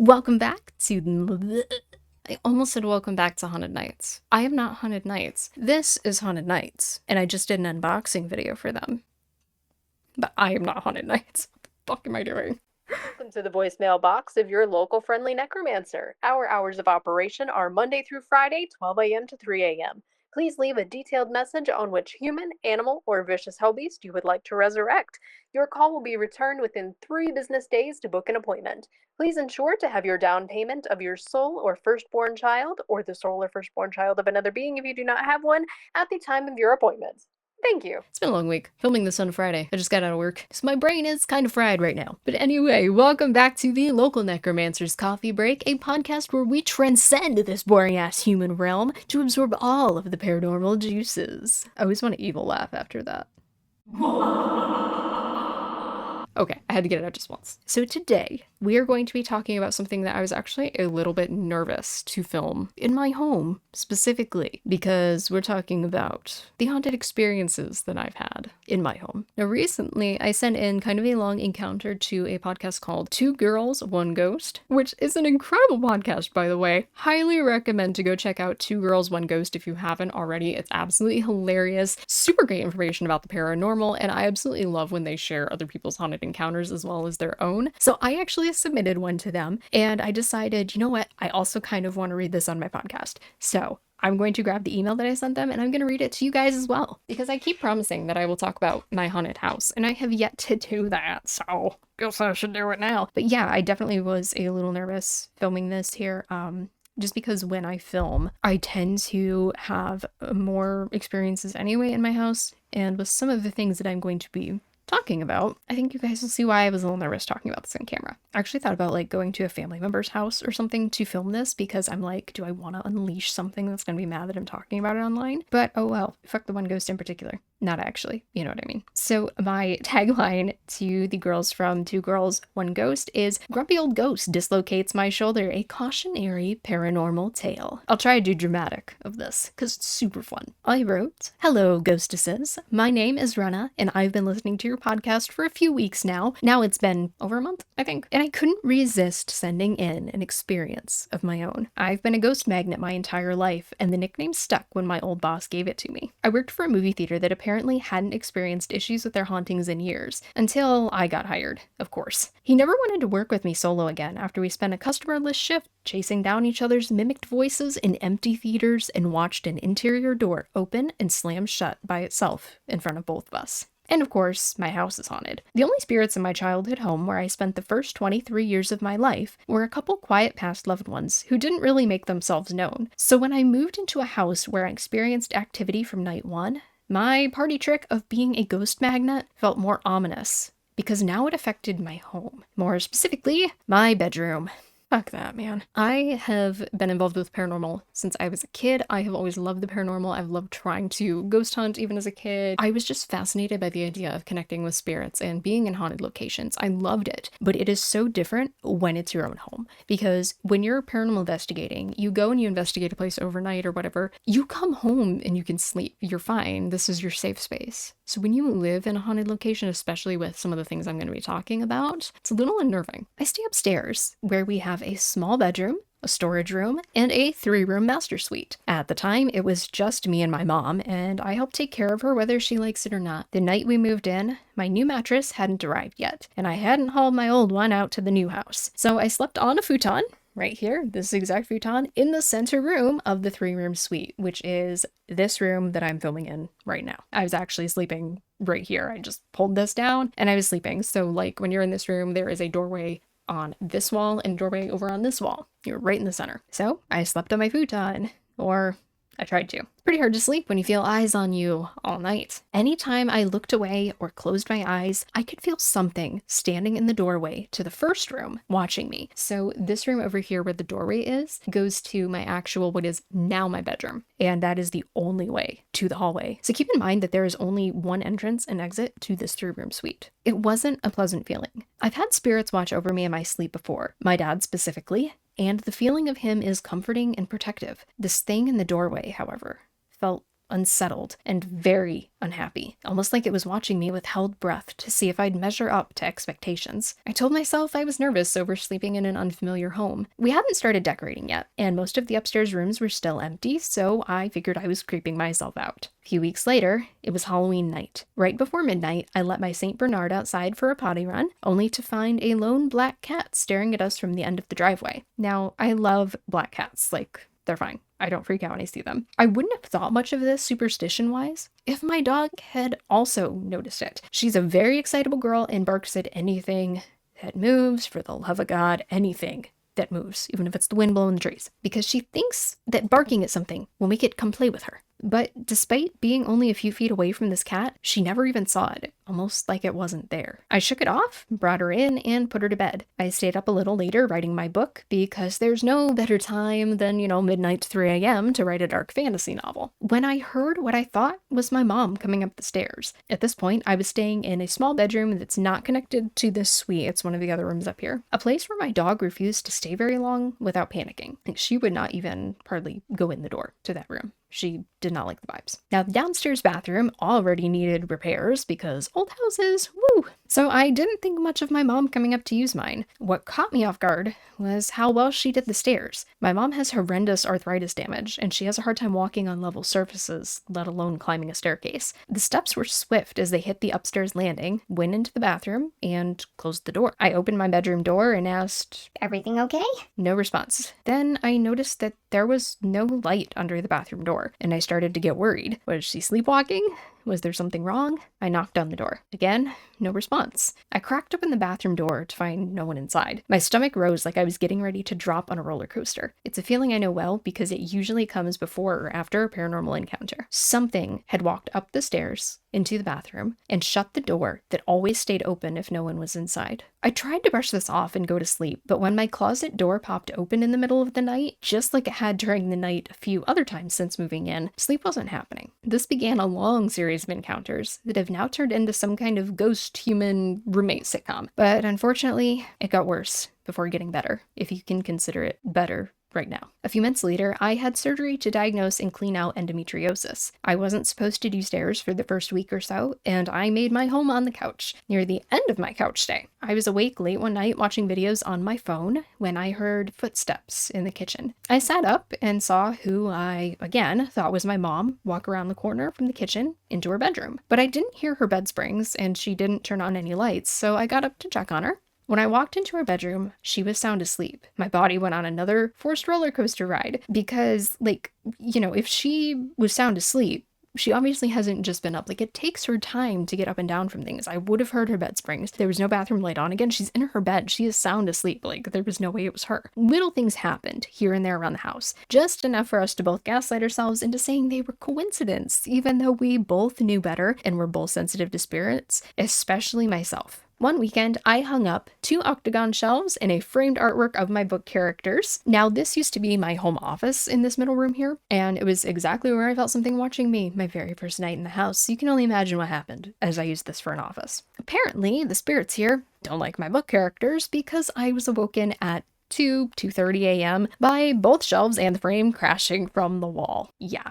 Welcome back to... I almost said welcome back to Haunted Nights. I am not Haunted Nights. This is Haunted Nights, and I just did an unboxing video for them. But I am not Haunted Nights. What the fuck am I doing? Welcome to the voicemail box of your local friendly Necromancer. Our hours of operation are Monday through Friday, 12 a.m. to 3 a.m. Please leave a detailed message on which human, animal, or vicious hellbeast you would like to resurrect. Your call will be returned within 3 business days to book an appointment. Please ensure to have your down payment of your soul or firstborn child, or the soul or firstborn child of another being if you do not have one, at the time of your appointment. Thank you. It's been a long week, filming this on Friday. I just got out of work, so my brain is kind of fried right now. But anyway, welcome back to the Local Necromancer's Coffee Break, a podcast where we transcend this boring-ass human realm to absorb all of the paranormal juices. I always want an evil laugh after that. Okay, I had to get it out just once. So today, we are going to be talking about something that I was actually a little bit nervous to film in my home, specifically, because we're talking about the haunted experiences that I've had in my home. Now, recently, I sent in kind of a long encounter to a podcast called Two Girls, One Ghost, which is an incredible podcast, by the way. Highly recommend to go check out Two Girls, One Ghost if you haven't already. It's absolutely hilarious, super great information about the paranormal, and I absolutely love when they share other people's haunted encounters as well as their own. So I actually submitted one to them, and I decided, you know what, I also kind of want to read this on my podcast. So I'm going to grab the email that I sent them and I'm going to read it to you guys as well, because I keep promising that I will talk about my haunted house, and I have yet to do that, so guess I should do it now. But yeah, I definitely was a little nervous filming this here. Just because when I film, I tend to have more experiences anyway in my house, and with some of the things that I'm going to be talking about, I think you guys will see why I was a little nervous talking about this on camera. I actually thought about going to a family member's house or something to film this, because I'm like, do I want to unleash something that's going to be mad that I'm talking about it online? But oh well, fuck the one ghost in particular. Not actually, you know what I mean. So my tagline to the girls from Two Girls, One Ghost is, "Grumpy old ghost dislocates my shoulder, a cautionary paranormal tale." I'll try to do dramatic of this, because it's super fun. I wrote, "Hello, ghostesses. My name is Wrenna, and I've been listening to your podcast for a few weeks now. Now it's been over a month, I think. And I couldn't resist sending in an experience of my own. I've been a ghost magnet my entire life, and the nickname stuck when my old boss gave it to me. I worked for a movie theater that apparently hadn't experienced issues with their hauntings in years, until I got hired, of course. He never wanted to work with me solo again after we spent a customer-less shift chasing down each other's mimicked voices in empty theaters and watched an interior door open and slam shut by itself in front of both of us. And of course, my house is haunted. The only spirits in my childhood home where I spent the first 23 years of my life were a couple quiet past loved ones who didn't really make themselves known. So when I moved into a house where I experienced activity from night one, my party trick of being a ghost magnet felt more ominous, because now it affected my home. More specifically, my bedroom. Fuck that, man. I have been involved with paranormal since I was a kid. I have always loved the paranormal. I've loved trying to ghost hunt even as a kid. I was just fascinated by the idea of connecting with spirits and being in haunted locations. I loved it. But it is so different when it's your own home. Because when you're paranormal investigating, you go and you investigate a place overnight or whatever, you come home and you can sleep. You're fine. This is your safe space. So when you live in a haunted location, especially with some of the things I'm going to be talking about, it's a little unnerving. I stay upstairs, where we have a small bedroom, a storage room, and a 3-room master suite. At the time, it was just me and my mom, and I helped take care of her whether she likes it or not. The night we moved in, my new mattress hadn't arrived yet, and I hadn't hauled my old one out to the new house. So I slept on a futon, right here, this exact futon, in the center room of the 3-room suite, which is this room that I'm filming in right now. I was actually sleeping right here. I just pulled this down and I was sleeping. So like when you're in this room, there is a doorway on this wall and a doorway over on this wall. You're right in the center. So I slept on my futon, or I tried to. It's pretty hard to sleep when you feel eyes on you all night. Anytime I looked away or closed my eyes, I could feel something standing in the doorway to the first room watching me. So this room over here where the doorway is goes to my actual, what is now my bedroom. And that is the only way to the hallway. So keep in mind that there is only one entrance and exit to this 3-room suite. It wasn't a pleasant feeling. I've had spirits watch over me in my sleep before, my dad specifically, and the feeling of him is comforting and protective. This thing in the doorway, however, felt unsettled, and very unhappy, almost like it was watching me with held breath to see if I'd measure up to expectations. I told myself I was nervous over sleeping in an unfamiliar home. We hadn't started decorating yet, and most of the upstairs rooms were still empty, so I figured I was creeping myself out. A few weeks later, it was Halloween night. Right before midnight, I let my St. Bernard outside for a potty run, only to find a lone black cat staring at us from the end of the driveway. Now, I love black cats, they're fine. I don't freak out when I see them. I wouldn't have thought much of this superstition-wise if my dog had also noticed it. She's a very excitable girl and barks at anything that moves, for the love of God, anything that moves, even if it's the wind blowing the trees, because she thinks that barking at something will make it come play with her. But despite being only a few feet away from this cat, she never even saw it, almost like it wasn't there. I shook it off, brought her in, and put her to bed. I stayed up a little later writing my book, because there's no better time than, midnight to 3 a.m. to write a dark fantasy novel, when I heard what I thought was my mom coming up the stairs. At this point, I was staying in a small bedroom that's not connected to this suite. It's one of the other rooms up here. A place where my dog refused to stay very long without panicking. She would not even hardly go in the door to that room. She did not like the vibes. Now, the downstairs bathroom already needed repairs because old houses, woo! So I didn't think much of my mom coming up to use mine. What caught me off guard was how well she did the stairs. My mom has horrendous arthritis damage, and she has a hard time walking on level surfaces, let alone climbing a staircase. The steps were swift as they hit the upstairs landing, went into the bathroom, and closed the door. I opened my bedroom door and asked, "Everything okay?" No response. Then I noticed that there was no light under the bathroom door, and I started to get worried. Was she sleepwalking? Was there something wrong? I knocked on the door. Again, no response. I cracked open the bathroom door to find no one inside. My stomach rose like I was getting ready to drop on a roller coaster. It's a feeling I know well because it usually comes before or after a paranormal encounter. Something had walked up the stairs into the bathroom and shut the door that always stayed open if no one was inside. I tried to brush this off and go to sleep, but when my closet door popped open in the middle of the night, just like it had during the night a few other times since moving in, sleep wasn't happening. This began a long series of encounters that have now turned into some kind of ghost human roommate sitcom. But unfortunately, it got worse before getting better, if you can consider it better right now. A few months later, I had surgery to diagnose and clean out endometriosis. I wasn't supposed to do stairs for the first week or so, and I made my home on the couch, near the end of my couch stay. I was awake late one night watching videos on my phone when I heard footsteps in the kitchen. I sat up and saw who I, again, thought was my mom walk around the corner from the kitchen into her bedroom. But I didn't hear her bed springs, and she didn't turn on any lights, so I got up to check on her. When I walked into her bedroom, she was sound asleep. My body went on another forced roller coaster ride because, if she was sound asleep, she obviously hasn't just been up. It takes her time to get up and down from things. I would have heard her bed springs. There was no bathroom light on. Again, she's in her bed. She is sound asleep. There was no way it was her. Little things happened here and there around the house. Just enough for us to both gaslight ourselves into saying they were coincidence, even though we both knew better and were both sensitive to spirits, especially myself. One weekend, I hung up 2 octagon shelves and a framed artwork of my book characters. Now, this used to be my home office in this middle room here, and it was exactly where I felt something watching me my very first night in the house. You can only imagine what happened as I used this for an office. Apparently, the spirits here don't like my book characters because I was awoken at 2:30 a.m. by both shelves and the frame crashing from the wall. Yeah.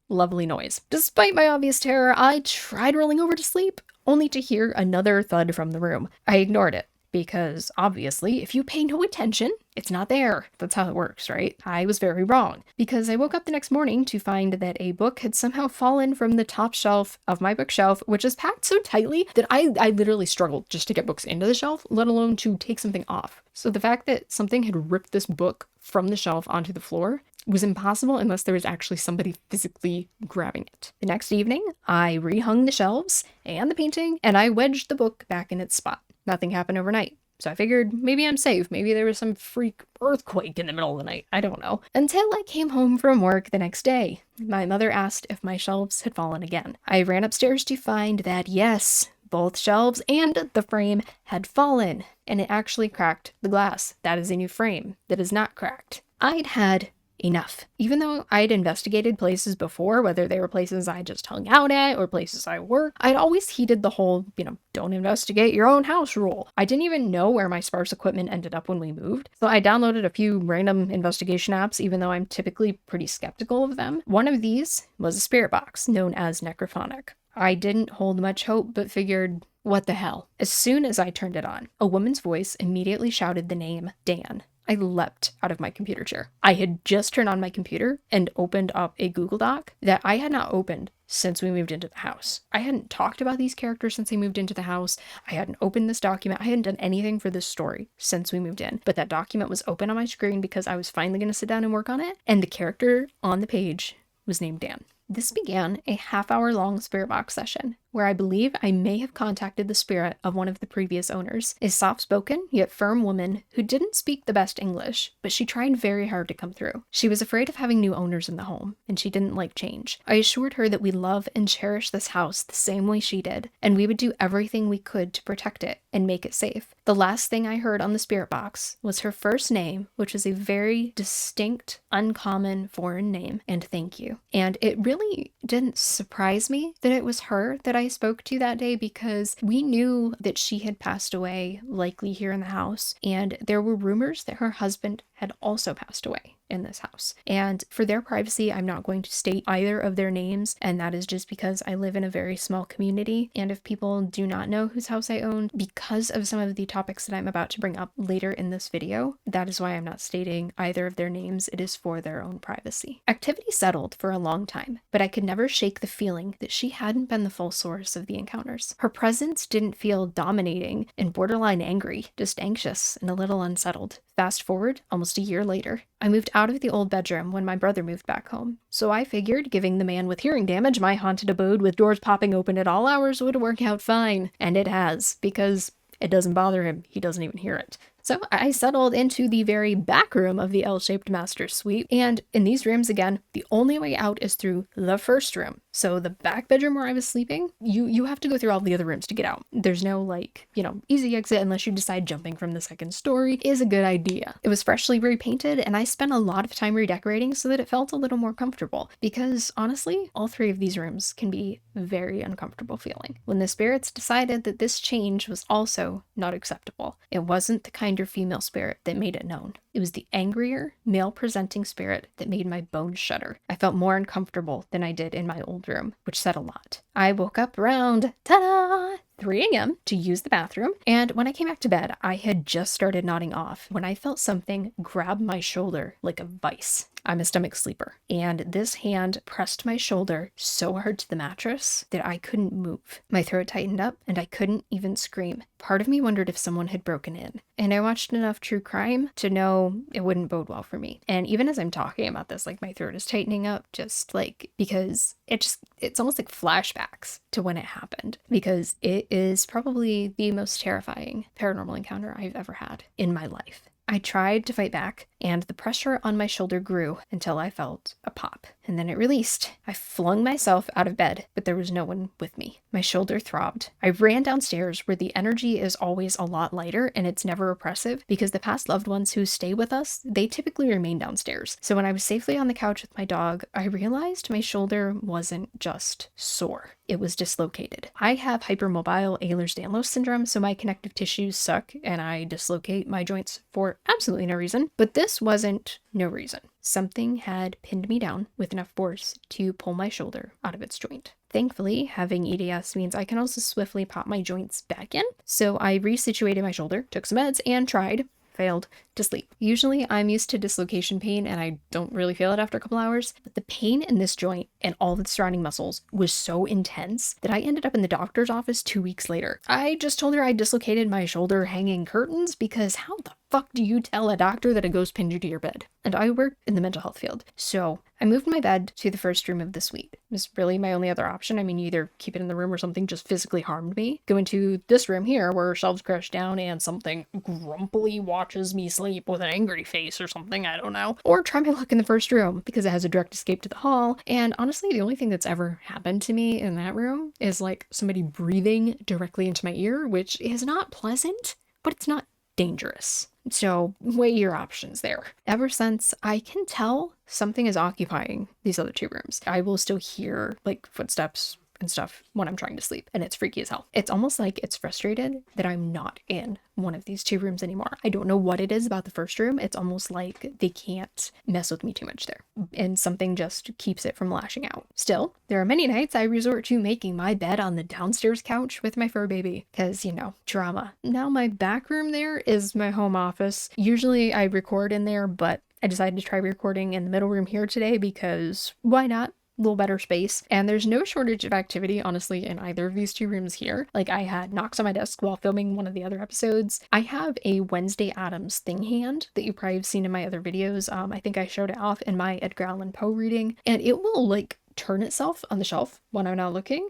Lovely noise. Despite my obvious terror, I tried rolling over to sleep, only to hear another thud from the room. I ignored it, because obviously, if you pay no attention, it's not there. That's how it works, right? I was very wrong, because I woke up the next morning to find that a book had somehow fallen from the top shelf of my bookshelf, which is packed so tightly that I literally struggled just to get books into the shelf, let alone to take something off. So the fact that something had ripped this book from the shelf onto the floor was impossible unless there was actually somebody physically grabbing it. The next evening, I rehung the shelves and the painting, and I wedged the book back in its spot. Nothing happened overnight. So I figured maybe I'm safe. Maybe there was some freak earthquake in the middle of the night. I don't know. Until I came home from work the next day. My mother asked if my shelves had fallen again. I ran upstairs to find that, yes, both shelves and the frame had fallen, and it actually cracked the glass. That is a new frame that is not cracked. I'd had enough. Even though I'd investigated places before, whether they were places I just hung out at or places I worked, I'd always heeded the whole, don't investigate your own house rule. I didn't even know where my sparse equipment ended up when we moved, so I downloaded a few random investigation apps, even though I'm typically pretty skeptical of them. One of these was a spirit box known as Necrophonic. I didn't hold much hope, but figured, what the hell? As soon as I turned it on, a woman's voice immediately shouted the name Dan. I leapt out of my computer chair. I had just turned on my computer and opened up a Google Doc that I had not opened since we moved into the house. I hadn't talked about these characters since they moved into the house. I hadn't opened this document. I hadn't done anything for this story since we moved in. But that document was open on my screen because I was finally going to sit down and work on it. And the character on the page was named Dan. This began a half-hour-long spirit box session, where I believe I may have contacted the spirit of one of the previous owners, a soft-spoken yet firm woman who didn't speak the best English, but she tried very hard to come through. She was afraid of having new owners in the home, and she didn't like change. I assured her that we love and cherish this house the same way she did, and we would do everything we could to protect it and make it safe. The last thing I heard on the spirit box was her first name, which was a very distinct, uncommon foreign name, and thank you. And it really didn't surprise me that it was her that I spoke to that day, because we knew that she had passed away, likely here in the house, and there were rumors that her husband had also passed away in this house. And for their privacy, I'm not going to state either of their names, and that is just because I live in a very small community, and if people do not know whose house I own, because of some of the topics that I'm about to bring up later in this video, that is why I'm not stating either of their names. It is for their own privacy. Activity settled for a long time, but I could never shake the feeling that she hadn't been the full source of the encounters. Her presence didn't feel dominating and borderline angry, just anxious and a little unsettled. Fast forward almost a year later. I moved out of the old bedroom when my brother moved back home, so I figured giving the man with hearing damage my haunted abode with doors popping open at all hours would work out fine. And it has, because it doesn't bother him. He doesn't even hear it. So I settled into the very back room of the L-shaped master suite, and in these rooms again, the only way out is through the first room. So the back bedroom where I was sleeping, you have to go through all the other rooms to get out. There's no easy exit unless you decide jumping from the second story is a good idea. It was freshly repainted, and I spent a lot of time redecorating so that it felt a little more comfortable, because honestly, all three of these rooms can be very uncomfortable feeling. When the spirits decided that this change was also not acceptable, it wasn't the kinder female spirit that made it known. It was the angrier, male-presenting spirit that made my bones shudder. I felt more uncomfortable than I did in my old room, which said a lot. I woke up around, ta-da, 3 a.m. to use the bathroom, and when I came back to bed, I had just started nodding off when I felt something grab my shoulder like a vice. I'm a stomach sleeper, and this hand pressed my shoulder so hard to the mattress that I couldn't move. My throat tightened up, and I couldn't even scream. Part of me wondered if someone had broken in, and I watched enough true crime to know it wouldn't bode well for me. And even as I'm talking about this, my throat is tightening up, because it's almost like flashbacks to when it happened, because it is probably the most terrifying paranormal encounter I've ever had in my life. I tried to fight back, and the pressure on my shoulder grew until I felt a pop, and then it released. I flung myself out of bed, but there was no one with me. My shoulder throbbed. I ran downstairs, where the energy is always a lot lighter, and it's never oppressive, because the past loved ones who stay with us, they typically remain downstairs. So when I was safely on the couch with my dog, I realized my shoulder wasn't just sore. It was dislocated. I have hypermobile Ehlers-Danlos syndrome, so my connective tissues suck, and I dislocate my joints for absolutely no reason. But this wasn't no reason. Something had pinned me down with enough force to pull my shoulder out of its joint. Thankfully, having EDS means I can also swiftly pop my joints back in, so I resituated my shoulder, took some meds, and failed to sleep. Usually I'm used to dislocation pain and I don't really feel it after a couple hours, but the pain in this joint and all the surrounding muscles was so intense that I ended up in the doctor's office 2 weeks later. I just told her I dislocated my shoulder hanging curtains, because how the fuck do you tell a doctor that a ghost pinned you to your bed? And I work in the mental health field, so I moved my bed to the first room of the suite. It was really my only other option. I mean, you either keep it in the room or something just physically harmed me. Go into this room here where shelves crash down and something grumpily watches me sleep with an angry face or something, I don't know. Or try my luck in the first room, because it has a direct escape to the hall. And honestly, the only thing that's ever happened to me in that room is somebody breathing directly into my ear, which is not pleasant, but it's not dangerous. So weigh your options there. Ever since I can tell something is occupying these other two rooms, I will still hear like footsteps and stuff when I'm trying to sleep, and it's freaky as hell. It's almost like it's frustrated that I'm not in one of these two rooms anymore. I don't know what it is about the first room. It's almost like they can't mess with me too much there, and something just keeps it from lashing out. Still, there are many nights I resort to making my bed on the downstairs couch with my fur baby, because, you know, drama. Now my back room there is my home office. Usually I record in there, but I decided to try recording in the middle room here today because why not? Little better space, and there's no shortage of activity honestly in either of these two rooms here. Like, I had knocks on my desk while filming one of the other episodes. I have a Wednesday Addams thing hand that you probably have seen in my other videos. I think I showed it off in my Edgar Allan Poe reading, and it will like turn itself on the shelf when I'm not looking.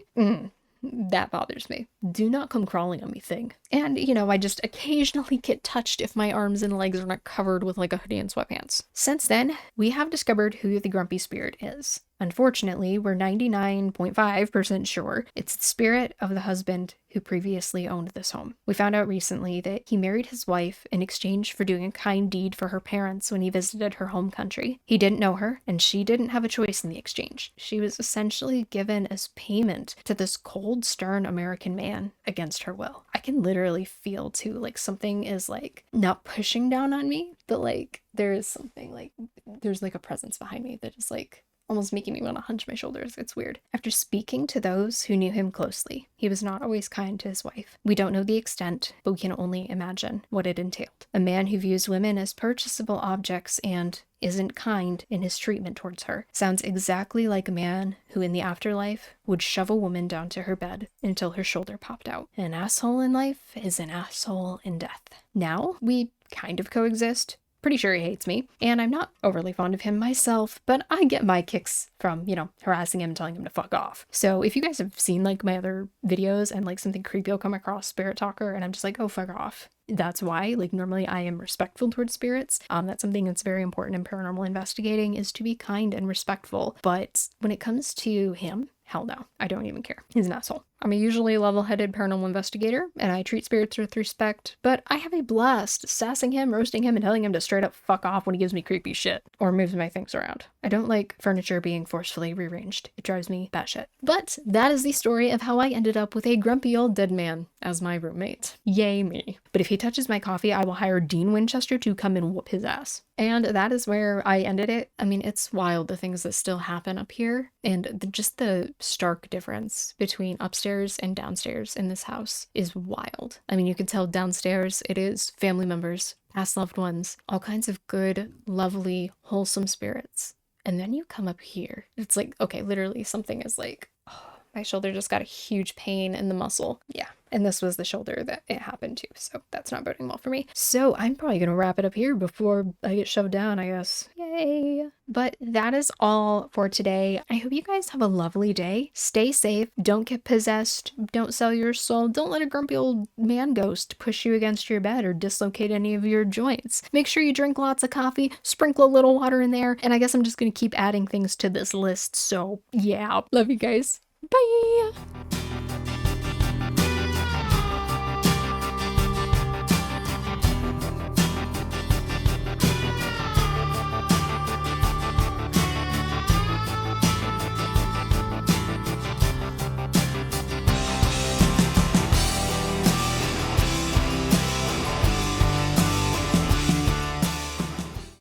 That bothers me. Do not come crawling on me, thing. And, you know, I just occasionally get touched if my arms and legs are not covered with like a hoodie and sweatpants. Since then, we have discovered who the grumpy spirit is. Unfortunately, we're 99.5% sure it's the spirit of the husband who previously owned this home. We found out recently that he married his wife in exchange for doing a kind deed for her parents when he visited her home country. He didn't know her, and she didn't have a choice in the exchange. She was essentially given as payment to this cold, stern American man against her will. I can literally feel too, like something is like not pushing down on me, but like there is something like, there's like a presence behind me that is like almost making me want to hunch my shoulders. It's weird. After speaking to those who knew him closely, he was not always kind to his wife. We don't know the extent, but we can only imagine what it entailed. A man who views women as purchasable objects and isn't kind in his treatment towards her sounds exactly like a man who in the afterlife would shove a woman down to her bed until her shoulder popped out. An asshole in life is an asshole in death. Now we kind of coexist. Pretty sure he hates me, and I'm not overly fond of him myself, but I get my kicks from, you know, harassing him and telling him to fuck off. So if you guys have seen like my other videos and like something creepy will come across Spirit Talker and I'm just like, oh, fuck off. That's why, like, normally I am respectful towards spirits. That's something that's very important in paranormal investigating, is to be kind and respectful. But when it comes to him, hell no, I don't even care. He's an asshole. I'm a usually level-headed paranormal investigator, and I treat spirits with respect, but I have a blast sassing him, roasting him, and telling him to straight up fuck off when he gives me creepy shit or moves my things around. I don't like furniture being forcefully rearranged. It drives me batshit. But that is the story of how I ended up with a grumpy old dead man as my roommate. Yay me. But if he touches my coffee, I will hire Dean Winchester to come and whoop his ass. And that is where I ended it. I mean, it's wild the things that still happen up here, and just the stark difference between upstairs and downstairs in this house is wild. I mean, you can tell downstairs it is family members, past loved ones, all kinds of good, lovely, wholesome spirits. And then you come up here. It's like, okay, literally something is like, oh, my shoulder just got a huge pain in the muscle. Yeah. And this was the shoulder that it happened to, so that's not boding well for me. So I'm probably gonna wrap it up here before I get shoved down, I guess. Yay! But that is all for today. I hope you guys have a lovely day. Stay safe. Don't get possessed. Don't sell your soul. Don't let a grumpy old man ghost push you against your bed or dislocate any of your joints. Make sure you drink lots of coffee. Sprinkle a little water in there. And I guess I'm just gonna keep adding things to this list. So yeah, love you guys. Bye!